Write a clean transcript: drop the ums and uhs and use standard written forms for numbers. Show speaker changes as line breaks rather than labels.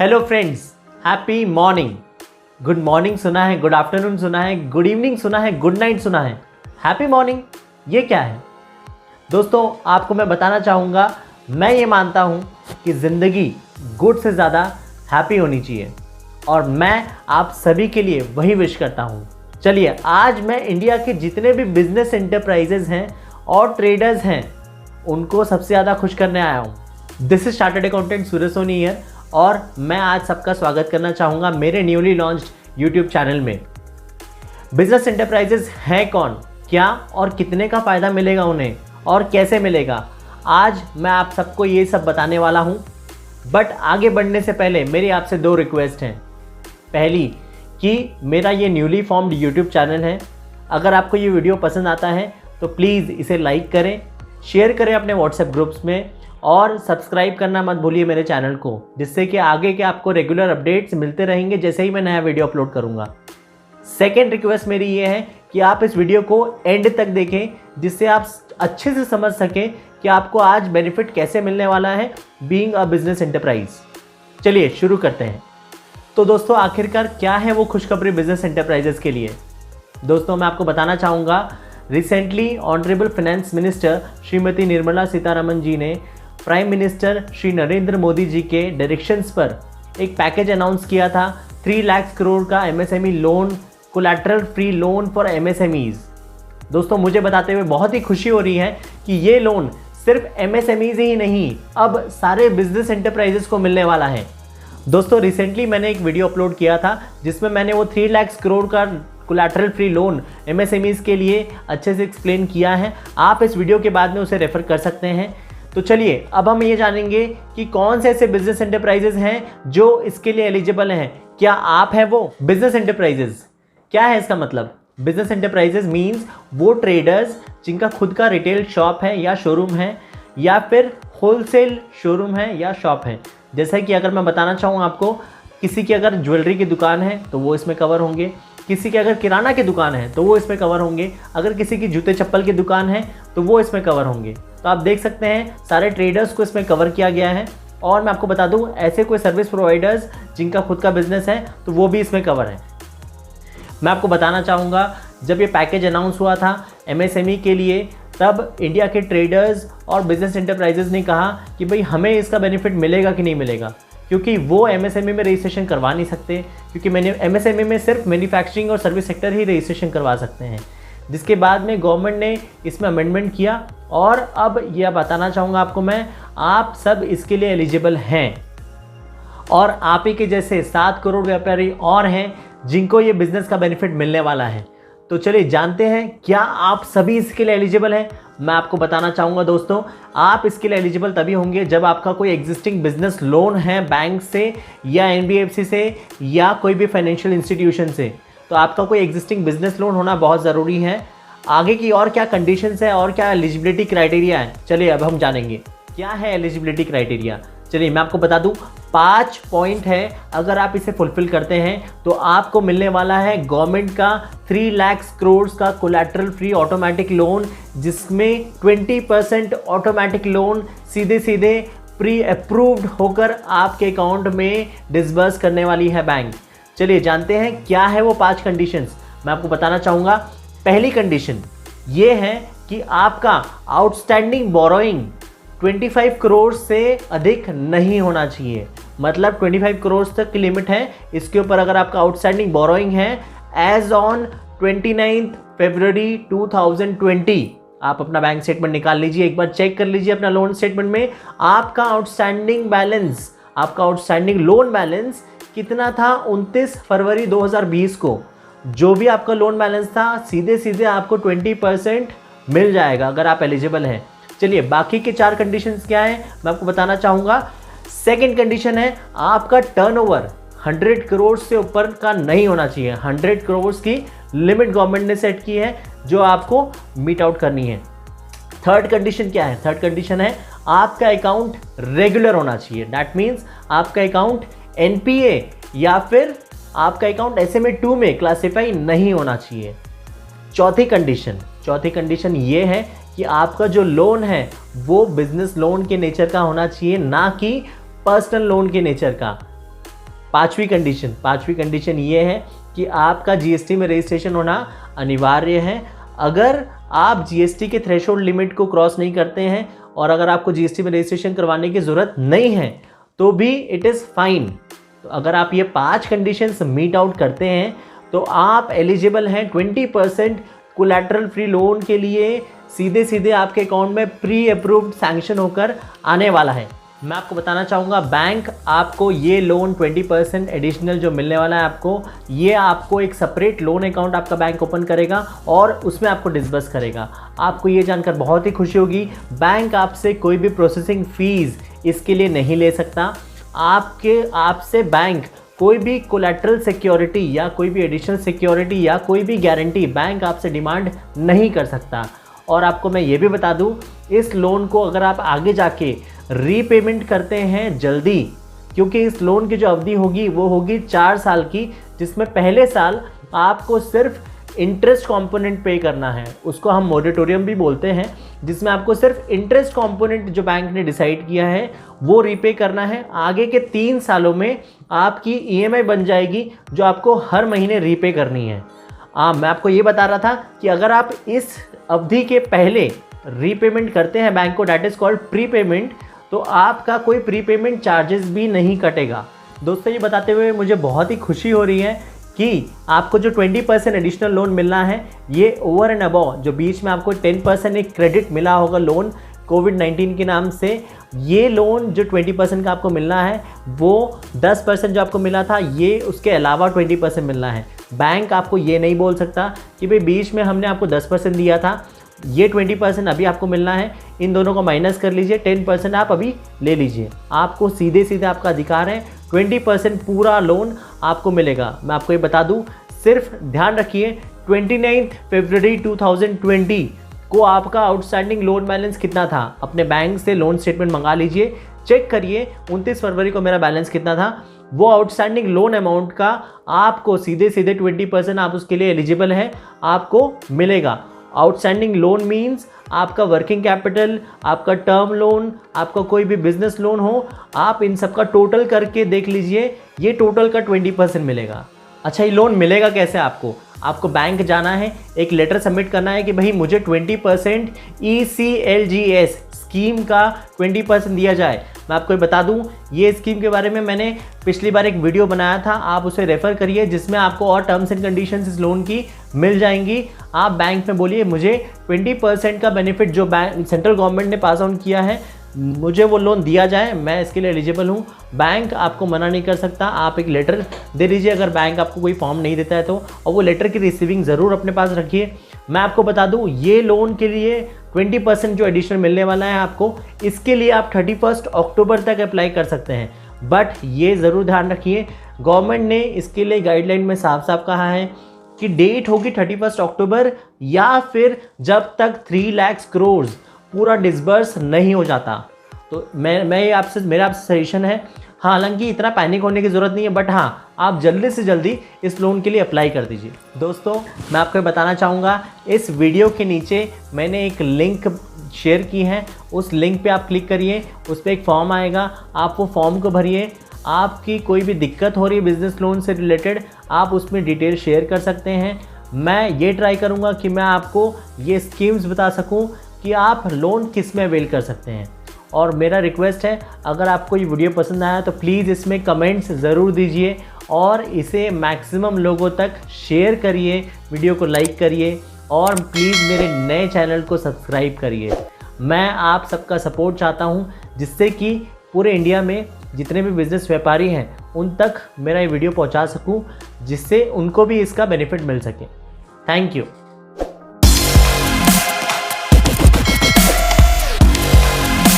Hello friends, happy morning. Good morning सुना है, good afternoon सुना है, गुड इवनिंग सुना है, गुड नाइट सुना है, हैप्पी मॉर्निंग ये क्या है? दोस्तों, आपको मैं बताना चाहूँगा, मैं ये मानता हूँ कि ज़िंदगी गुड से ज़्यादा हैप्पी होनी चाहिए और मैं आप सभी के लिए वही विश करता हूँ। चलिए, आज मैं इंडिया के जितने भी बिजनेस एंटरप्राइजेज हैं और ट्रेडर्स हैं उनको सबसे ज़्यादा खुश करने आया हूँ। This is chartered accountant Suraj Soni here और मैं आज सबका स्वागत करना चाहूँगा मेरे न्यूली लॉन्च्ड यूट्यूब चैनल में। बिजनेस एंटरप्राइजेज हैं कौन, क्या और कितने का फ़ायदा मिलेगा उन्हें और कैसे मिलेगा, आज मैं आप सबको ये सब बताने वाला हूँ। बट आगे बढ़ने से पहले मेरी आपसे दो रिक्वेस्ट हैं। पहली कि मेरा ये न्यूली फॉर्म्ड यूट्यूब चैनल है, अगर आपको ये वीडियो पसंद आता है तो प्लीज़ इसे लाइक करें, शेयर करें अपने व्हाट्सएप ग्रुप्स में और सब्सक्राइब करना मत भूलिए मेरे चैनल को, जिससे कि आगे के आपको रेगुलर अपडेट्स मिलते रहेंगे जैसे ही मैं नया वीडियो अपलोड करूँगा। सेकेंड रिक्वेस्ट मेरी ये है कि आप इस वीडियो को एंड तक देखें, जिससे आप अच्छे से समझ सकें कि आपको आज बेनिफिट कैसे मिलने वाला है बीइंग अ बिजनेस एंटरप्राइज। चलिए शुरू करते हैं। तो दोस्तों, आखिरकार क्या है वो खुशखबरी बिजनेस एंटरप्राइजेस के लिए? दोस्तों, मैं आपको बताना चाहूँगा, recently honourable finance minister Shrimati Nirmala Sitharaman ji ने प्राइम मिनिस्टर श्री नरेंद्र मोदी जी के डायरेक्शंस पर एक पैकेज अनाउंस किया था 3 लाख करोड़ का MSME loan, collateral free loan for MSMEs. दोस्तों, मुझे बताते हुए बहुत ही खुशी हो रही है कि ये लोन सिर्फ एमएसएमईज ही नहीं, अब सारे बिजनेस एंटरप्राइजेस को मिलने वाला है। दोस्तों, रिसेंटली मैंने एक वीडियो अपलोड किया था जिसमें मैंने वो 3 लाख करोड़ का कोलैटरल फ्री लोन एमएसएमईज के लिए अच्छे से एक्सप्लेन किया है। आप इस वीडियो के बाद में उसे रेफर कर सकते हैं। तो चलिए, अब हम ये जानेंगे कि कौन से ऐसे बिजनेस एंटरप्राइजेज हैं जो इसके लिए एलिजिबल हैं। क्या आप हैं वो बिजनेस एंटरप्राइजेज? क्या है इसका मतलब? बिजनेस एंटरप्राइजेज मीन्स वो ट्रेडर्स जिनका खुद का रिटेल शॉप है या शोरूम है या फिर होलसेल शोरूम है या शॉप है। जैसा कि अगर मैं बताना चाहूँ आपको, किसी की अगर ज्वेलरी की दुकान है तो वो इसमें कवर होंगे, किसी की अगर किराना की दुकान है तो वो इसमें कवर होंगे, अगर किसी की जूते चप्पल की दुकान है तो वो इसमें कवर होंगे। तो आप देख सकते हैं सारे ट्रेडर्स को इसमें कवर किया गया है। और मैं आपको बता दूं, ऐसे कोई सर्विस प्रोवाइडर्स जिनका खुद का बिजनेस है तो वो भी इसमें कवर है। मैं आपको बताना चाहूँगा, जब ये पैकेज अनाउंस हुआ था एमएसएमई के लिए, तब इंडिया के ट्रेडर्स और बिजनेस एंटरप्राइजेज ने कहा कि भाई हमें इसका बेनिफिट मिलेगा कि नहीं मिलेगा, क्योंकि वो एमएसएमई में रजिस्ट्रेशन करवा नहीं सकते, क्योंकि मैंने एमएसएमई में सिर्फ मैन्युफैक्चरिंग और सर्विस सेक्टर ही रजिस्ट्रेशन करवा सकते हैं। जिसके बाद में गवर्नमेंट ने इसमें अमेंडमेंट किया और अब यह बताना चाहूँगा आपको मैं, आप सब इसके लिए एलिजिबल हैं और आप ही के जैसे 7 करोड़ व्यापारी और हैं जिनको ये बिजनेस का बेनिफिट मिलने वाला है। तो चलिए जानते हैं, क्या आप सभी इसके लिए एलिजिबल हैं? मैं आपको बताना चाहूँगा दोस्तों, आप इसके लिए एलिजिबल तभी होंगे जब आपका कोई एग्जिस्टिंग बिजनेस लोन है बैंक से या एनबीएफसी से या कोई भी फाइनेंशियल इंस्टीट्यूशन से। तो आपका कोई एग्जिस्टिंग बिजनेस लोन होना बहुत ज़रूरी है। आगे की और क्या कंडीशंस है और क्या एलिजिबिलिटी क्राइटेरिया है, चलिए अब हम जानेंगे क्या है एलिजिबिलिटी क्राइटेरिया। चलिए मैं आपको बता दूं, 5 पॉइंट है। अगर आप इसे फुलफिल करते हैं तो आपको मिलने वाला है गवर्नमेंट का 3 लाख करोड़ का कोलैटरल फ्री ऑटोमेटिक लोन, जिसमें 20% ऑटोमेटिक लोन सीधे सीधे प्री अप्रूव्ड होकर आपके अकाउंट में डिसबर्स करने वाली है बैंक। चलिए जानते हैं क्या है वो 5 कंडीशंस। मैं आपको बताना चाहूँगा, पहली कंडीशन ये है कि आपका आउटस्टैंडिंग बोरोइंग 25 करोड़ से अधिक नहीं होना चाहिए। मतलब 25 करोड़ तक की लिमिट है। इसके ऊपर अगर आपका आउटस्टैंडिंग बोरोइंग है एज ऑन 29 फरवरी 2020, आप अपना बैंक स्टेटमेंट निकाल लीजिए, एक बार चेक कर लीजिए अपना लोन स्टेटमेंट में आपका आउटस्टैंडिंग बैलेंस, आपका आउटस्टैंडिंग लोन बैलेंस कितना था 29 फरवरी 2020 को। जो भी आपका लोन बैलेंस था सीधे सीधे आपको 20% मिल जाएगा अगर आप एलिजिबल हैं। चलिए बाकी के 4 कंडीशंस क्या है मैं आपको बताना चाहूँगा। सेकंड कंडीशन है, आपका टर्नओवर 100 करोड़ से ऊपर का नहीं होना चाहिए। 100 करोड़ की लिमिट गवर्नमेंट ने सेट की है जो आपको मीट आउट करनी है। थर्ड कंडीशन क्या है? थर्ड कंडीशन है, आपका अकाउंट रेगुलर होना चाहिए। दैट मीन्स आपका अकाउंट एनपीए या फिर आपका अकाउंट SMA-2 में क्लासिफाई नहीं होना चाहिए। चौथी कंडीशन ये है कि आपका जो लोन है वो बिजनेस लोन के नेचर का होना चाहिए, ना कि पर्सनल लोन के नेचर का। पांचवी कंडीशन ये है कि आपका जीएसटी में रजिस्ट्रेशन होना अनिवार्य है। अगर आप जीएसटी के थ्रेशोल्ड लिमिट को क्रॉस नहीं करते हैं और अगर आपको जीएसटी में रजिस्ट्रेशन करवाने की ज़रूरत नहीं है तो भी इट इज़ फाइन। तो अगर आप ये 5 कंडीशंस मीट आउट करते हैं तो आप एलिजिबल हैं 20% कोलैटरल फ्री लोन के लिए। सीधे सीधे आपके अकाउंट में प्री अप्रूव्ड सैंक्शन होकर आने वाला है। मैं आपको बताना चाहूँगा, बैंक आपको ये लोन 20% एडिशनल जो मिलने वाला है आपको, ये आपको एक सेपरेट लोन अकाउंट आपका बैंक ओपन करेगा और उसमें आपको डिसबर्स करेगा। आपको ये जानकर बहुत ही खुशी होगी, बैंक आपसे कोई भी प्रोसेसिंग फ़ीस इसके लिए नहीं ले सकता। आपसे बैंक कोई भी कोलैटरल सिक्योरिटी या कोई भी एडिशनल सिक्योरिटी या कोई भी गारंटी बैंक आपसे डिमांड नहीं कर सकता। और आपको मैं ये भी बता दूं, इस लोन को अगर आप आगे जाके रीपेमेंट करते हैं जल्दी, क्योंकि इस लोन की जो अवधि होगी वो होगी 4 साल की, जिसमें पहले साल आपको सिर्फ इंटरेस्ट कंपोनेंट पे करना है, उसको हम मोरेटोरियम भी बोलते हैं, जिसमें आपको सिर्फ इंटरेस्ट कंपोनेंट जो बैंक ने डिसाइड किया है वो रीपे करना है। आगे के 3 सालों में आपकी ईएमआई बन जाएगी जो आपको हर महीने रीपे करनी है। मैं आपको ये बता रहा था कि अगर आप इस अवधि के पहले रीपेमेंट करते हैं बैंक को, डैट इज़ कॉल्ड प्रीपेमेंट, तो आपका कोई प्रीपेमेंट चार्जेस भी नहीं कटेगा। दोस्तों, ये बताते हुए मुझे बहुत ही खुशी हो रही है कि आपको जो 20% एडिशनल लोन मिलना है, ये ओवर एंड अबव जो बीच में आपको 10% एक क्रेडिट मिला होगा लोन कोविड-19 के नाम से, ये लोन जो 20% का आपको मिलना है वो 10% जो आपको मिला था ये उसके अलावा 20% मिलना है। बैंक आपको ये नहीं बोल सकता कि भाई बीच में हमने आपको 10% दिया था, ये 20% अभी आपको मिलना है, इन दोनों को माइनस कर लीजिए, 10% आप अभी ले लीजिए। आपको सीधे सीधे आपका अधिकार है, 20% पूरा लोन आपको मिलेगा। मैं आपको ये बता दूं, सिर्फ ध्यान रखिए 29 फरवरी 2020 को आपका आउटस्टैंडिंग लोन बैलेंस कितना था। अपने बैंक से लोन स्टेटमेंट मंगा लीजिए, चेक करिए 29 फरवरी को मेरा बैलेंस कितना था। वो आउटस्टैंडिंग लोन अमाउंट का आपको सीधे सीधे 20% आप उसके लिए एलिजिबल हैं, आपको मिलेगा। आउटस्टैंडिंग लोन मीन्स आपका वर्किंग कैपिटल, आपका टर्म लोन, आपका कोई भी बिजनेस लोन हो, आप इन सब का टोटल करके देख लीजिए, ये टोटल का 20% मिलेगा। अच्छा, ये लोन मिलेगा कैसे? आपको बैंक जाना है, एक लेटर सबमिट करना है कि भाई मुझे 20% ECLGS स्कीम का 20% दिया जाए। मैं आपको बता दूं, ये स्कीम के बारे में मैंने पिछली बार एक वीडियो बनाया था, आप उसे रेफ़र करिए, जिसमें आपको और टर्म्स एंड कंडीशंस इस लोन की मिल जाएंगी। आप बैंक में बोलिए मुझे 20% का बेनिफिट जो बैंक सेंट्रल गवर्नमेंट ने पास ऑन किया है, मुझे वो लोन दिया जाए, मैं इसके लिए एलिजिबल हूँ। बैंक आपको मना नहीं कर सकता। आप एक लेटर दे दीजिए अगर बैंक आपको कोई फॉर्म नहीं देता है तो, और वो लेटर की रिसीविंग ज़रूर अपने पास रखिए। मैं आपको बता दूँ, ये लोन के लिए 20% जो एडिशनल मिलने वाला है आपको, इसके लिए आप 31 अक्टूबर तक अप्लाई कर सकते हैं। बट ये ज़रूर ध्यान रखिए, गवर्नमेंट ने इसके लिए गाइडलाइन में साफ साफ कहा है कि डेट होगी 31 अक्टूबर या फिर जब तक 3 लाख करोड़ पूरा डिसबर्स नहीं हो जाता। तो मेरा आपसे सजेशन है, हालांकि इतना पैनिक होने की ज़रूरत नहीं है, बट हाँ, आप जल्दी से जल्दी इस लोन के लिए अप्लाई कर दीजिए। दोस्तों, मैं आपको बताना चाहूँगा, इस वीडियो के नीचे मैंने एक लिंक शेयर की है, उस लिंक पे आप क्लिक करिए, उस पर एक फॉर्म आएगा, आप वो फॉर्म को भरिए। आपकी कोई भी दिक्कत हो रही है बिज़नेस लोन से रिलेटेड, आप उसमें डिटेल शेयर कर सकते हैं। मैं ये ट्राई करूँगा कि मैं आपको ये स्कीम्स बता सकूँ कि आप लोन किस में अवेल कर सकते हैं। और मेरा रिक्वेस्ट है, अगर आपको ये वीडियो पसंद आया तो प्लीज़ इसमें कमेंट्स ज़रूर दीजिए और इसे मैक्सिमम लोगों तक शेयर करिए, वीडियो को लाइक करिए और प्लीज़ मेरे नए चैनल को सब्सक्राइब करिए। मैं आप सबका सपोर्ट चाहता हूँ, जिससे कि पूरे इंडिया में जितने भी बिज़नेस व्यापारी हैं उन तक मेरा ये वीडियो पहुँचा सकूँ, जिससे उनको भी इसका बेनिफिट मिल सके। Thank you.